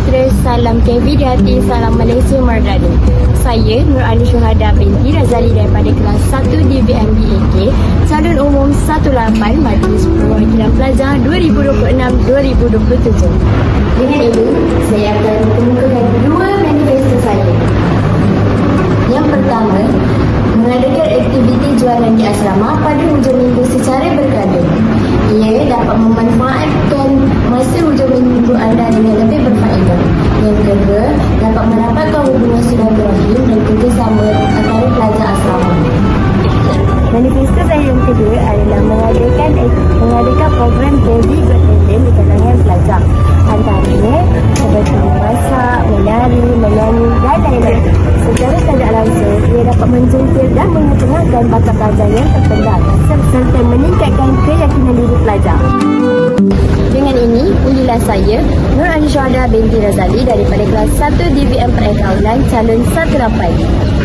sejahtera, salam KV di hati, salam Malaysia Merdeka. Saya Nur Ali Syuhada binti Razali daripada kelas 1 DVM BAK, calon umum 18 Majlis Perwakilan Pelajar 2026-2027. Dengan ini, saya akan mengemukakan dua manifesto saya. Yang pertama, mengadakan aktiviti jualan di asrama pada hujung minggu secara berkala. Ia dapat memanfaatkan masa hujung minggu anda dengan lebih berfaedah. Yang kedua, dapat merapatkan hubungan silaturahim dan kerjasama antara pelajar asrama. Manifesto saya yang kedua adalah mengadakan program Baby Got Talent di kalangan pelajar. Antaranya seperti memasak, menari, menyanyi dan lain-lain. Secara tidak langsung, ia dapat menjungkir dan mengetengahkan bakat pelajar yang terpendam serta meningkatkan keyakinan diri pelajar. Dengan ini, ujilah saya, Nur Ali Syuhada binti Razali daripada kelas 1 DVM Perakaunan calon 18.